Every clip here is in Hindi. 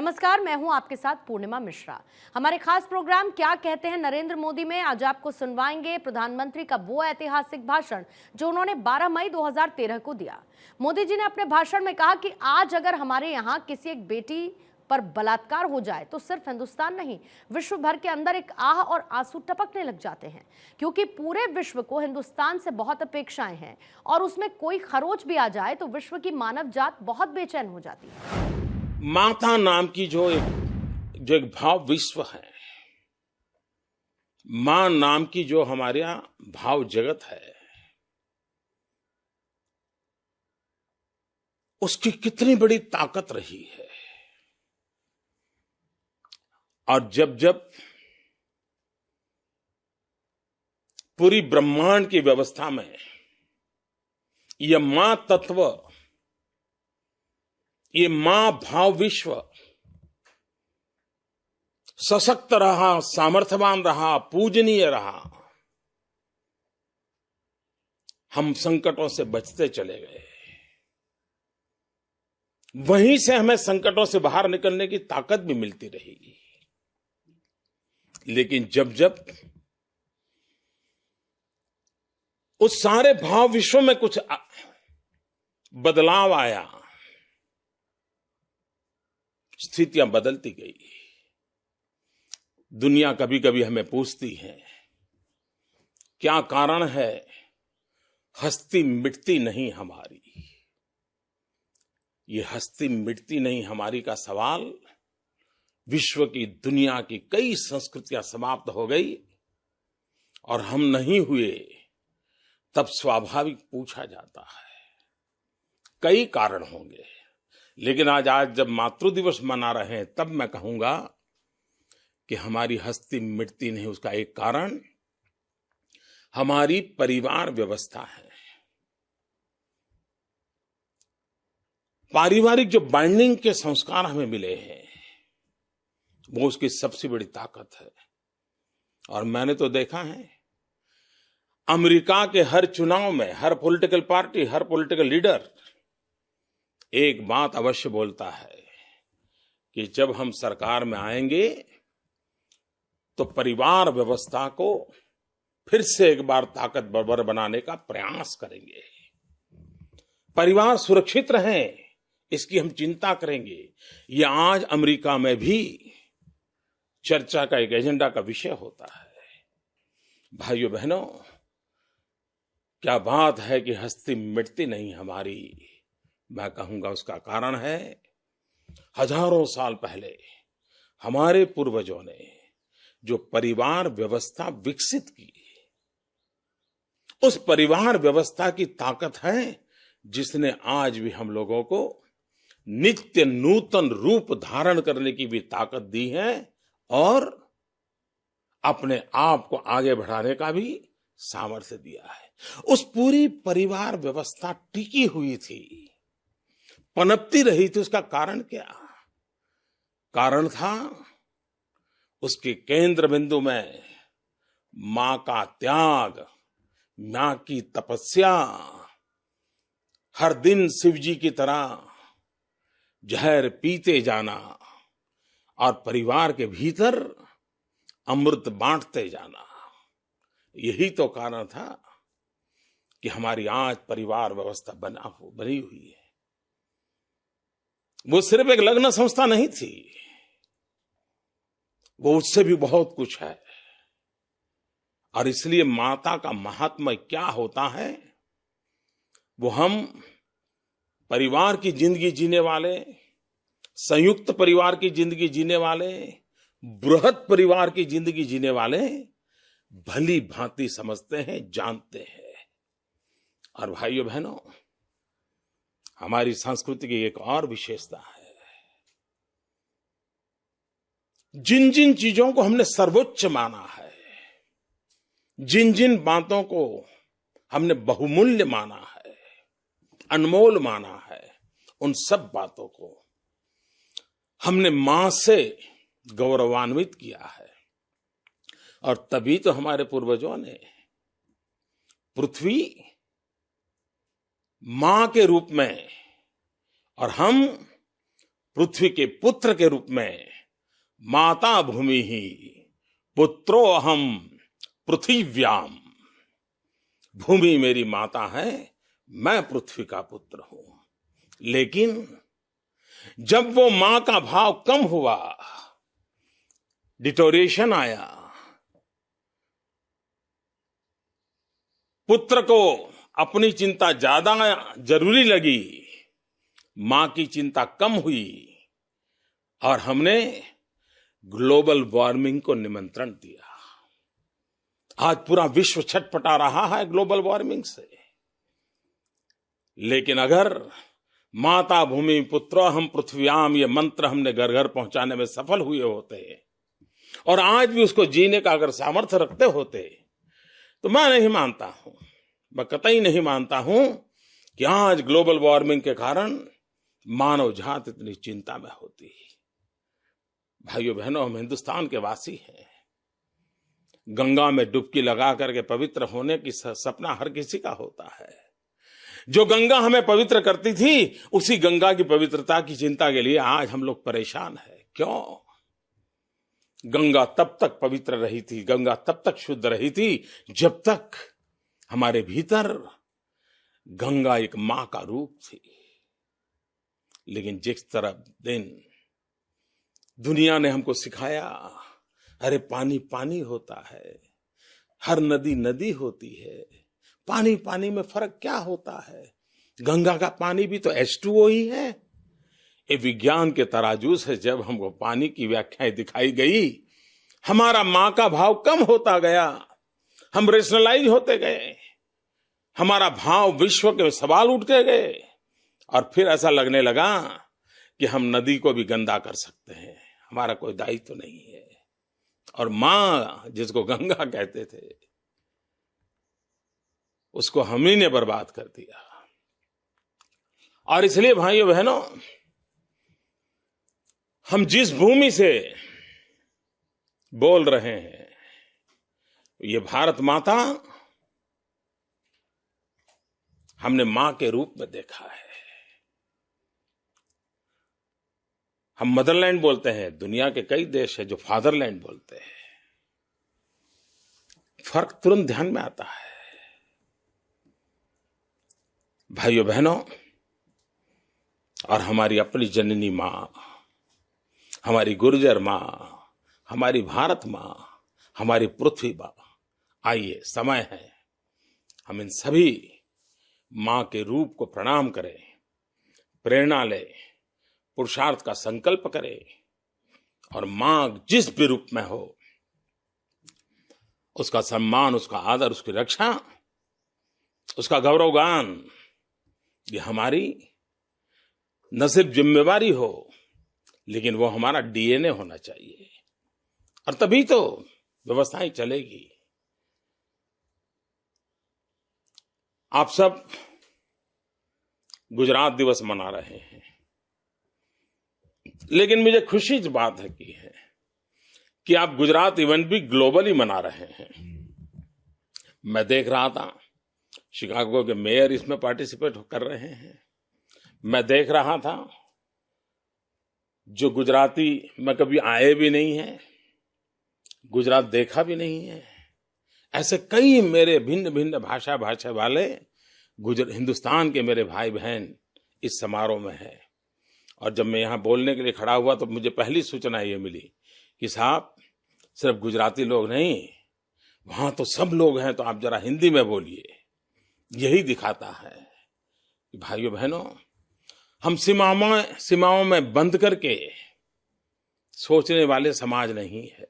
नमस्कार, मैं हूं आपके साथ पूर्णिमा मिश्रा। हमारे खास प्रोग्राम क्या कहते हैं नरेंद्र मोदी में आज आपको सुनवाएंगे प्रधानमंत्री का वो ऐतिहासिक भाषण जो उन्होंने 12 मई 2013 को दिया। मोदी जी ने अपने भाषण में कहा कि आज अगर हमारे यहाँ किसी एक बेटी पर बलात्कार हो जाए तो सिर्फ हिंदुस्तान नहीं, विश्व भर के अंदर एक आह और आंसू टपकने लग जाते हैं, क्योंकि पूरे विश्व को हिंदुस्तान से बहुत अपेक्षाएं हैं और उसमें कोई खरोच भी आ जाए तो विश्व की मानव जात बहुत बेचैन हो जाती है। माता नाम की जो एक भाव विश्व है, मां नाम की जो हमारे यहाँ भाव जगत है, उसकी कितनी बड़ी ताकत रही है। और जब जब पूरी ब्रह्मांड की व्यवस्था में यह मां तत्व, ये मां भाव विश्व सशक्त रहा, सामर्थ्यवान रहा, पूजनीय रहा, हम संकटों से बचते चले गए। वहीं से हमें संकटों से बाहर निकलने की ताकत भी मिलती रही। लेकिन जब जब उस सारे भाव विश्व में कुछ बदलाव आया, स्थितियां बदलती गई। दुनिया कभी कभी हमें पूछती है, क्या कारण है हस्ती मिटती नहीं हमारी। ये हस्ती मिटती नहीं हमारी का सवाल विश्व की, दुनिया की कई संस्कृतियां समाप्त हो गई और हम नहीं हुए, तब स्वाभाविक पूछा जाता है। कई कारण होंगे, लेकिन आज जब मातृ दिवस मना रहे हैं, तब मैं कहूंगा कि हमारी हस्ती मिटती नहीं। उसका एक कारण हमारी परिवार व्यवस्था है। पारिवारिक जो बाइंडिंग के संस्कार हमें मिले हैं, वो उसकी सबसे बड़ी ताकत है। और मैंने तो देखा है, अमेरिका के हर चुनाव में हर पॉलिटिकल पार्टी, हर पॉलिटिकल लीडर एक बात अवश्य बोलता है कि जब हम सरकार में आएंगे तो परिवार व्यवस्था को फिर से एक बार ताकतवर बनाने का प्रयास करेंगे। परिवार सुरक्षित रहें, इसकी हम चिंता करेंगे। ये आज अमेरिका में भी चर्चा का एक एजेंडा का विषय होता है। भाइयों बहनों, क्या बात है कि हस्ती मिटती नहीं हमारी। मैं कहूंगा उसका कारण है हजारों साल पहले हमारे पूर्वजों ने जो परिवार व्यवस्था विकसित की, उस परिवार व्यवस्था की ताकत है जिसने आज भी हम लोगों को नित्य नूतन रूप धारण करने की भी ताकत दी है और अपने आप को आगे बढ़ाने का भी सामर्थ्य दिया है। उस पूरी परिवार व्यवस्था टिकी हुई थी, पनपती रही थी। उसका कारण क्या? कारण था उसके केंद्र बिंदु में मां का त्याग, मां की तपस्या, हर दिन शिव जी की तरह जहर पीते जाना और परिवार के भीतर अमृत बांटते जाना। यही तो कारण था कि हमारी आज परिवार व्यवस्था बनी हुई है। वो सिर्फ एक लग्न संस्था नहीं थी, वो उससे भी बहुत कुछ है। और इसलिए माता का महात्म्य क्या होता है, वो हम परिवार की जिंदगी जीने वाले, संयुक्त परिवार की जिंदगी जीने वाले, बृहत परिवार की जिंदगी जीने वाले भली भांति समझते हैं, जानते हैं। और भाइयों बहनों, हमारी संस्कृति की एक और विशेषता है, जिन जिन चीजों को हमने सर्वोच्च माना है, जिन जिन बातों को हमने बहुमूल्य माना है, अनमोल माना है, उन सब बातों को हमने मां से गौरवान्वित किया है। और तभी तो हमारे पूर्वजों ने पृथ्वी मां के रूप में और हम पृथ्वी के पुत्र के रूप में माता भूमि ही पुत्रो अहम पृथिव्याम। भूमि मेरी माता है, मैं पृथ्वी का पुत्र हूं। लेकिन जब वो मां का भाव कम हुआ, डिटोरेशन आया, पुत्र को अपनी चिंता ज्यादा जरूरी लगी, मां की चिंता कम हुई और हमने ग्लोबल वार्मिंग को निमंत्रण दिया। आज पूरा विश्व छटपटा रहा है ग्लोबल वार्मिंग से। लेकिन अगर माता भूमि पुत्रो हम पृथ्व्याम ये मंत्र हमने घर घर पहुंचाने में सफल हुए होते और आज भी उसको जीने का अगर सामर्थ्य रखते होते, तो मैं नहीं मानता हूं, मैं कतई नहीं मानता हूं कि आज ग्लोबल वार्मिंग के कारण मानव जात इतनी चिंता में होती। भाइयों बहनों, हम हिंदुस्तान के वासी हैं। गंगा में डुबकी लगा करके पवित्र होने की सपना हर किसी का होता है। जो गंगा हमें पवित्र करती थी, उसी गंगा की पवित्रता की चिंता के लिए आज हम लोग परेशान हैं। क्यों? गंगा तब तक पवित्र रही थी, गंगा तब तक शुद्ध रही थी जब तक हमारे भीतर गंगा एक मां का रूप थी। लेकिन जिस तरह दिन दुनिया ने हमको सिखाया, अरे पानी पानी होता है, हर नदी नदी होती है, पानी पानी में फर्क क्या होता है, गंगा का पानी भी तो H2O ही है। ये विज्ञान के तराजू से जब हमको पानी की व्याख्याएं दिखाई गई, हमारा मां का भाव कम होता गया, हम रेशनलाइज होते गए, हमारा भाव विश्व के सवाल उठते गए और फिर ऐसा लगने लगा कि हम नदी को भी गंदा कर सकते हैं, हमारा कोई दायित्व तो नहीं है। और मां जिसको गंगा कहते थे, उसको हम ही ने बर्बाद कर दिया। और इसलिए भाइयों बहनों, हम जिस भूमि से बोल रहे हैं, ये भारत माता हमने मां के रूप में देखा है। हम मदरलैंड बोलते हैं, दुनिया के कई देश है जो फादरलैंड बोलते हैं। फर्क तुरंत ध्यान में आता है। भाइयों बहनों, और हमारी अपनी जननी मां, हमारी गुर्जर मां, हमारी भारत मां, हमारी पृथ्वी मां, आइए समय है हम इन सभी मां के रूप को प्रणाम करें, प्रेरणा लें, पुरुषार्थ का संकल्प करें और मां जिस भी रूप में हो उसका सम्मान, उसका आदर, उसकी रक्षा, उसका गौरवगान, ये हमारी न सिर्फ जिम्मेवारी हो, लेकिन वो हमारा डीएनए होना चाहिए। और तभी तो व्यवस्थाएं चलेगी। आप सब गुजरात दिवस मना रहे हैं, लेकिन मुझे खुशी इस बात है कि आप गुजरात इवेंट भी ग्लोबली मना रहे हैं। मैं देख रहा था शिकागो के मेयर इसमें पार्टिसिपेट कर रहे हैं। मैं देख रहा था जो गुजराती में कभी आए भी नहीं है, गुजरात देखा भी नहीं है, ऐसे कई मेरे भिन्न भिन्न भाषा वाले हिंदुस्तान के मेरे भाई बहन इस समारोह में हैं। और जब मैं यहां बोलने के लिए खड़ा हुआ तो मुझे पहली सूचना ये मिली कि साहब सिर्फ गुजराती लोग नहीं, वहां तो सब लोग हैं, तो आप जरा हिंदी में बोलिए। यही दिखाता है कि भाइयों बहनों, हम सीमाओं में बंद करके सोचने वाले समाज नहीं है।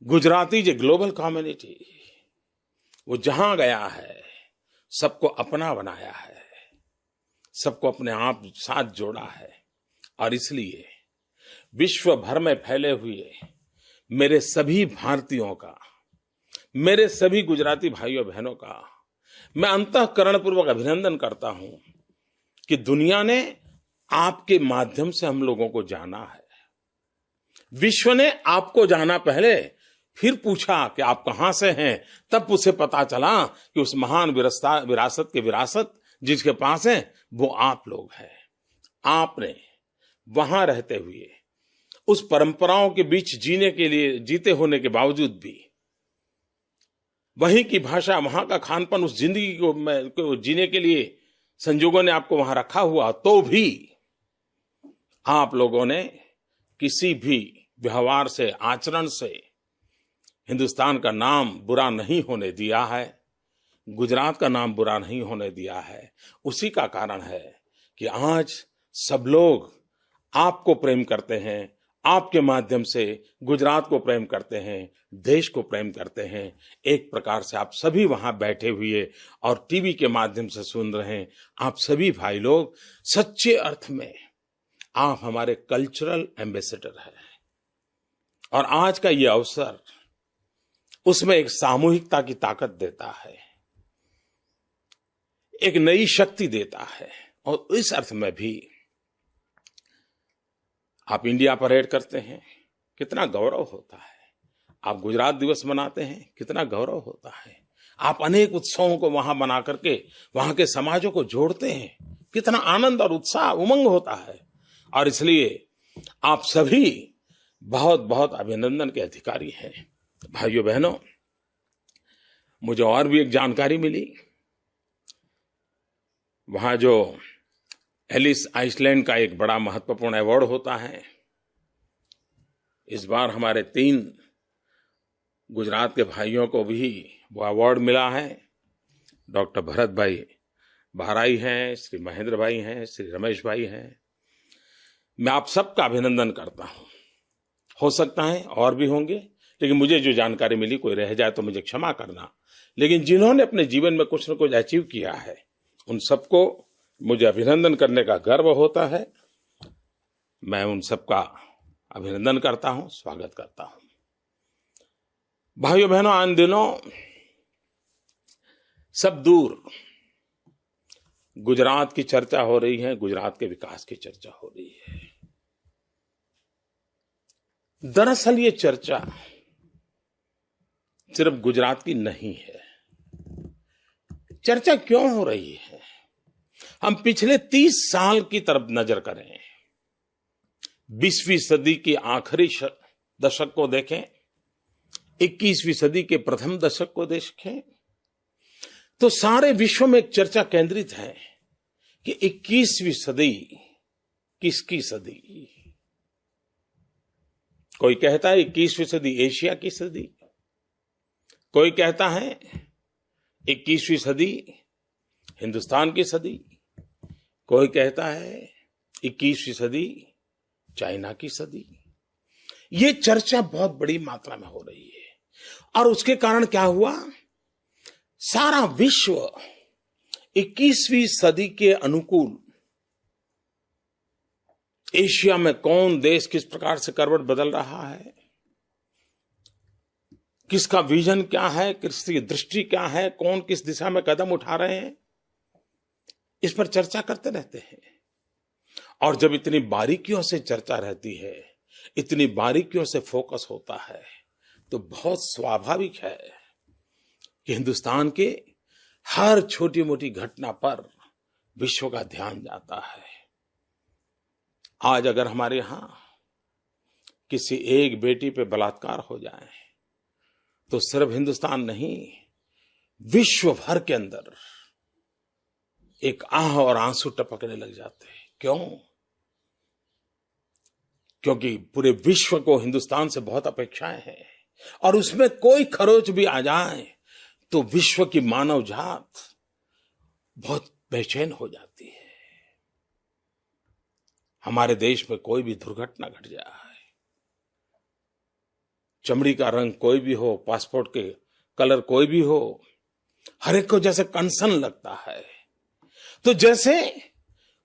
गुजराती जो ग्लोबल कम्युनिटी, वो जहां गया है सबको अपना बनाया है, सबको अपने आप साथ जोड़ा है। और इसलिए विश्व भर में फैले हुए मेरे सभी भारतीयों का, मेरे सभी गुजराती भाइयों बहनों का मैं अंतःकरणपूर्वक अभिनंदन करता हूं कि दुनिया ने आपके माध्यम से हम लोगों को जाना है। विश्व ने आपको जाना पहले, फिर पूछा कि आप कहां से हैं, तब उसे पता चला कि उस महान विरासत की विरासत जिसके पास है वो आप लोग हैं। आपने वहां रहते हुए उस परंपराओं के बीच जीते होने के बावजूद भी वहीं की भाषा, वहां का खानपान, उस जिंदगी को जीने के लिए संजोगों ने आपको वहां रखा हुआ, तो भी आप लोगों ने किसी भी व्यवहार से, आचरण से हिंदुस्तान का नाम बुरा नहीं होने दिया है, गुजरात का नाम बुरा नहीं होने दिया है। उसी का कारण है कि आज सब लोग आपको प्रेम करते हैं, आपके माध्यम से गुजरात को प्रेम करते हैं, देश को प्रेम करते हैं। एक प्रकार से आप सभी वहां बैठे हुए और टीवी के माध्यम से सुन रहे हैं, आप सभी भाई लोग सच्चे अर्थ में आप हमारे कल्चरल एम्बेसडर हैं। और आज का ये अवसर उसमें एक सामूहिकता की ताकत देता है, एक नई शक्ति देता है। और इस अर्थ में भी आप इंडिया परेड करते हैं, कितना गौरव होता है। आप गुजरात दिवस मनाते हैं, कितना गौरव होता है। आप अनेक उत्सवों को वहां बना करके वहां के समाजों को जोड़ते हैं, कितना आनंद और उत्साह, उमंग होता है। और इसलिए आप सभी बहुत बहुत अभिनंदन के अधिकारी हैं। भाइयों बहनों, मुझे और भी एक जानकारी मिली। वहां जो एलिस आइसलैंड का एक बड़ा महत्वपूर्ण अवार्ड होता है, इस बार हमारे 3 गुजरात के भाइयों को भी वो अवार्ड मिला है। डॉक्टर भरत भाई बहराई हैं, श्री महेंद्र भाई हैं, श्री रमेश भाई हैं। मैं आप सबका अभिनंदन करता हूं। हो सकता है और भी होंगे, लेकिन मुझे जो जानकारी मिली, कोई रह जाए तो मुझे क्षमा करना। लेकिन जिन्होंने अपने जीवन में कुछ न कुछ अचीव किया है, उन सबको मुझे अभिनंदन करने का गर्व होता है। मैं उन सबका अभिनंदन करता हूं, स्वागत करता हूं। भाइयों बहनों, आन दिनों सब दूर गुजरात की चर्चा हो रही है, गुजरात के विकास की चर्चा हो रही है। दरअसल ये चर्चा सिर्फ गुजरात की नहीं है। चर्चा क्यों हो रही है? हम पिछले 30 साल की तरफ नजर करें, 20वीं सदी के आखिरी दशक को देखें, 21वीं सदी के प्रथम दशक को देखें, तो सारे विश्व में एक चर्चा केंद्रित है कि 21वीं सदी किसकी सदी? कोई कहता है 21वीं सदी एशिया की सदी, कोई कहता है 21वीं सदी हिंदुस्तान की सदी, कोई कहता है 21वीं सदी चाइना की सदी। ये चर्चा बहुत बड़ी मात्रा में हो रही है। और उसके कारण क्या हुआ? सारा विश्व 21वीं सदी के अनुकूल एशिया में कौन देश किस प्रकार से करवट बदल रहा है, किसका विजन क्या है, किसकी दृष्टि क्या है, कौन किस दिशा में कदम उठा रहे हैं, इस पर चर्चा करते रहते हैं। और जब इतनी बारीकियों से चर्चा रहती है, इतनी बारीकियों से फोकस होता है, तो बहुत स्वाभाविक है कि हिंदुस्तान के हर छोटी मोटी घटना पर विश्व का ध्यान जाता है। आज अगर हमारे यहां किसी एक बेटी पे बलात्कार हो जाए, तो सिर्फ हिंदुस्तान नहीं, विश्व भर के अंदर एक आह और आंसू टपकने लग जाते हैं। क्यों? क्योंकि पूरे विश्व को हिंदुस्तान से बहुत अपेक्षाएं हैं, और उसमें कोई खरोच भी आ जाए तो विश्व की मानव जात बहुत बेचैन हो जाती है। हमारे देश में कोई भी दुर्घटना घट जाए, चमड़ी का रंग कोई भी हो, पासपोर्ट के कलर कोई भी हो, हर एक को जैसे कंसर्न लगता है। तो जैसे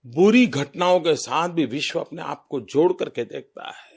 बुरी घटनाओं के साथ भी विश्व अपने आप को जोड़ करके देखता है,